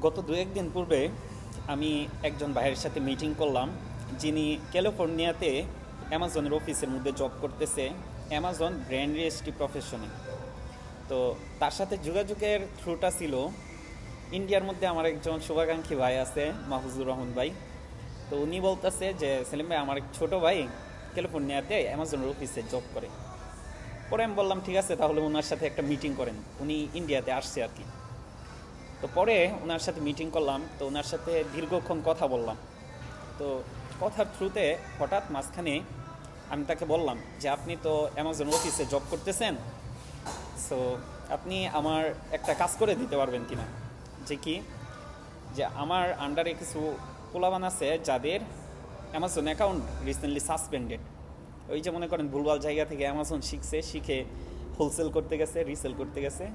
গত দু একদিন পূর্বে আমি একজন ভাইয়ের সাথে মিটিং করলাম, যিনি ক্যালিফোর্নিয়াতে অ্যামাজনের অফিসের মধ্যে জব করতেছে, অ্যামাজন ব্র্যান্ড রেজিস্ট্রি প্রফেশনে। তো তার সাথে যোগাযোগের থ্রুটা ছিল ইন্ডিয়ার মধ্যে আমার একজন শুভাকাঙ্ক্ষী ভাই আছে, মাহফুজুর রহমান ভাই। তো উনি বলতেছে যে সেলিম ভাই, আমার এক ছোটো ভাই ক্যালিফোর্নিয়াতে অ্যামাজনের অফিসে জব করে। পরে আমি বললাম ঠিক আছে, তাহলে ওনার সাথে একটা মিটিং করেন। উনি ইন্ডিয়াতে আসছে আর কি। তো পরে ওনার সাথে মিটিং করলাম, তো ওনার সাথে দীর্ঘক্ষণ কথা বললাম। তো কথার থ্রুতে হঠাৎ মাঝখানে আমি তাকে বললাম যে আপনি তো অ্যামাজন অফিসে জব করতেছেন, সো আপনি আমার একটা কাজ করে দিতে পারবেন কিনা। যে কি, যে আমার আন্ডারে কিছু পোলাবান আছে যাদের অ্যামাজন অ্যাকাউন্ট রিসেন্টলি সাসপেন্ডেড। ওই যে মনে করেন ভুলভাল জায়গা থেকে অ্যামাজন শিখে হোলসেল করতে গেছে, রিসেল করতে গেছে,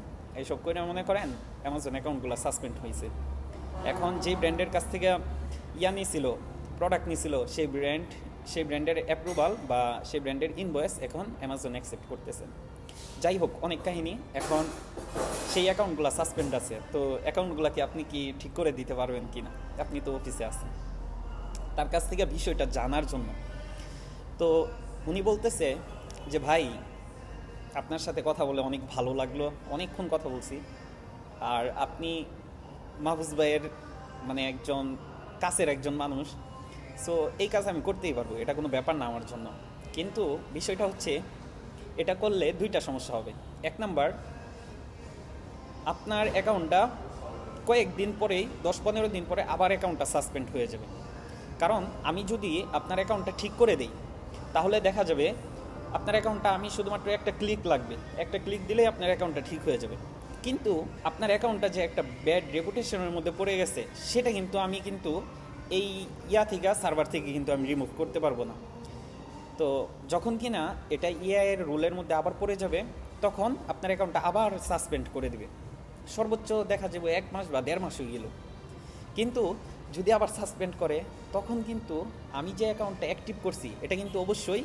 এইসব করে মনে করেন অ্যামাজন অ্যাকাউন্টগুলো সাসপেন্ড হয়েছে। এখন যেই ব্র্যান্ডের কাছ থেকে নিয়েছিল, প্রোডাক্ট নিয়েছিল, সেই ব্র্যান্ডের অ্যাপ্রুভাল বা সেই ব্র্যান্ডের ইনভয়েস এখন অ্যামাজন অ্যাকসেপ্ট করতেছে। যাই হোক, অনেক কাহিনী। এখন সেই অ্যাকাউন্টগুলো সাসপেন্ড আছে, তো অ্যাকাউন্টগুলো আপনি কি ঠিক করে দিতে পারবেন কি না? আপনি তো অফিসে আছেন, তার কাছ থেকে বিষয়টা জানার জন্য। তো উনি বলতেছে যে ভাই, আপনার সাথে কথা বলে অনেক ভালো লাগলো, অনেকক্ষণ কথা বলছি। আর আপনি মাহফুজ ভাইয়ের মানে একজন কাছের একজন মানুষ, সো এই কাজ আমি করতেই পারবো, এটা কোনো ব্যাপার না আমার জন্য। কিন্তু বিষয়টা হচ্ছে, এটা করলে দুইটা সমস্যা হবে। এক নাম্বার, আপনার অ্যাকাউন্টটা কয়েকদিন পরেই 10-15 দিন পরে আবার অ্যাকাউন্টটা সাসপেন্ড হয়ে যাবে। কারণ আমি যদি আপনার অ্যাকাউন্টটা ঠিক করে দিই, তাহলে দেখা যাবে আপনার অ্যাকাউন্টটা, আমি শুধুমাত্র একটা ক্লিক লাগবে, একটা ক্লিক দিলেই আপনার অ্যাকাউন্টটা ঠিক হয়ে যাবে। কিন্তু আপনার অ্যাকাউন্টটা যে একটা ব্যাড রেপুটেশনের মধ্যে পড়ে গেছে, সেটা কিন্তু আমি এই থেকে সার্ভার থেকে কিন্তু আমি রিমুভ করতে পারবো না। তো যখন কিনা এটা এর রুলের মধ্যে আবার পড়ে যাবে, তখন আপনার অ্যাকাউন্টটা আবার সাসপেন্ড করে দেবে। সর্বোচ্চ দেখা যাবে 1 মাস বা 1.5 মাস হয়ে গেল। কিন্তু যদি আবার সাসপেন্ড করে, তখন কিন্তু আমি যে অ্যাকাউন্টটা অ্যাক্টিভ করছি, এটা কিন্তু অবশ্যই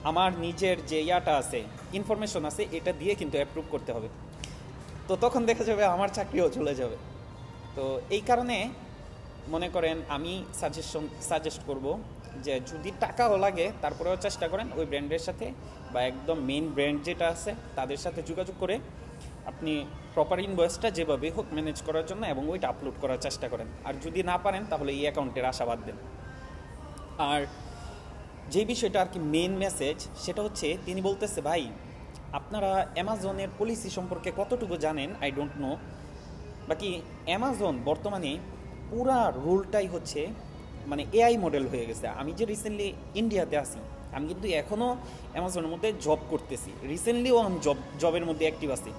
আমার নিজের যে আছে, ইনফরমেশন আছে, এটা দিয়ে কিন্তু অ্যাপ্রুভ করতে হবে। তো তখন দেখা যাবে আমার চাকরিও চলে যাবে। তো এই কারণে মনে করেন আমি সাজেস্ট করব যে যদি টাকাও লাগে, তারপরেও চেষ্টা করেন ওই ব্র্যান্ডের সাথে বা একদম মেইন ব্র্যান্ড যেটা আছে তাদের সাথে যোগাযোগ করে আপনি প্রপার ইনভয়েসটা যেভাবে হোক ম্যানেজ করার জন্য এবং ওইটা আপলোড করার চেষ্টা করেন। আর যদি না পারেন, তাহলে এই অ্যাকাউন্টের আশাবাদ দেন। আর যে বিষয়টা আর কি মেইন মেসেজ, সেটা হচ্ছে তিনি বলতেছে ভাই, আপনারা অ্যামাজনের পলিসি সম্পর্কে কতটুকু জানেন আই ডোন্ট নো। বাকি অ্যামাজন বর্তমানে পুরা রুলটাই হচ্ছে মানে এআই মডেল হয়ে গেছে। আমি যে রিসেন্টলি ইন্ডিয়াতে আছি, আমি কিন্তু এখনও অ্যামাজনের মধ্যে জব করতেছি, রিসেন্টলিও আমি জবের মধ্যে অ্যাক্টিভ আছি।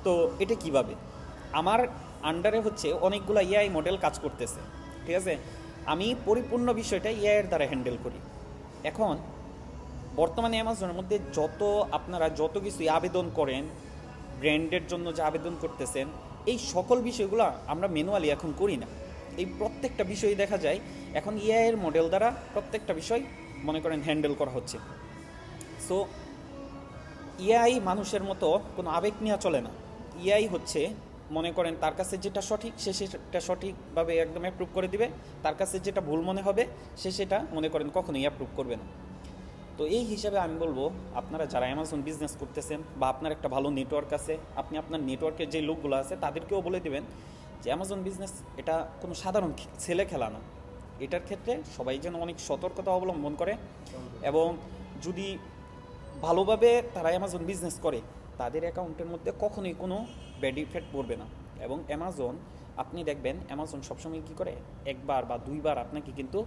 তো এটা কিভাবে, আমার আন্ডারে হচ্ছে অনেকগুলো এআই মডেল কাজ করতেছে, ঠিক আছে। আমি পরিপূর্ণ বিষয়টা এআইয়ের দ্বারা হ্যান্ডেল করি। এখন বর্তমানে অ্যামাজনের মধ্যে আপনারা যত কিছু আবেদন করেন, ব্র্যান্ডের জন্য যে আবেদন করতেছেন, এই সকল বিষয়গুলো আমরা ম্যানুয়ালি এখন করি না। এই প্রত্যেকটা বিষয় দেখা যায় এখন এআইয়ের মডেল দ্বারা প্রত্যেকটা বিষয় মনে করেন হ্যান্ডেল করা হচ্ছে। সো এআই মানুষের মতো কোনো আবেগ নিয়ে চলে না। এআই হচ্ছে মনে করেন তার কাছে যেটা সঠিক, সে সেটা সঠিকভাবে একদম অ্যাপ্রুভ করে দিবে। তার কাছে যেটা ভুল মনে হবে, সে সেটা মনে করেন কখনোই অ্যাপ্রুভ করবে না। তো এই হিসাবে আমি বলবো, আপনারা যারা অ্যামাজন বিজনেস করতেছেন বা আপনার একটা ভালো নেটওয়ার্ক আছে, আপনি আপনার নেটওয়ার্কের যে লোকগুলো আছে তাদেরকেও বলে দেবেন যে অ্যামাজন বিজনেস এটা কোনো সাধারণ ছেলে খেলা না। এটার ক্ষেত্রে সবাই যেন অনেক সতর্কতা অবলম্বন করে, এবং যদি ভালোভাবে তারা অ্যামাজন বিজনেস করে, তাদের অ্যাকাউন্টের মধ্যে কখনোই কোনো ব্যাড ইফেক্ট পড়বে না। এবং অ্যামাজন, আপনি দেখবেন অ্যামাজন সবসময় কী করে, একবার বা দুইবার আপনাকে কিন্তু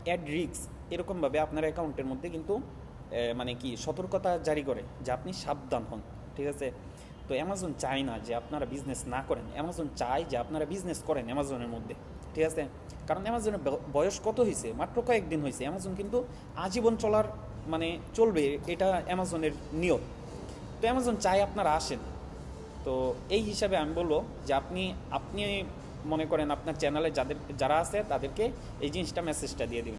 অ্যাড রিস্ক এরকমভাবে আপনার অ্যাকাউন্টের মধ্যে কিন্তু মানে কি সতর্কতা জারি করে যে আপনি সাবধান হন, ঠিক আছে। তো অ্যামাজন চায় না যে আপনারা বিজনেস না করেন, অ্যামাজন চায় যে আপনারা বিজনেস করেন অ্যামাজনের মধ্যে, ঠিক আছে। কারণ অ্যামাজনের বয়স কত হয়েছে, মাত্র কয়েকদিন হয়েছে। অ্যামাজন কিন্তু আজীবন চলবে, এটা অ্যামাজনের নিয়ম। তো অ্যামাজন চায় আপনারা আসেন। তো এই হিসাবে আমি বলবো যে আপনি মনে করেন আপনার চ্যানেলে যারা আছে তাদেরকে এই জিনিসটা মেসেজটা দিয়ে দিবেন।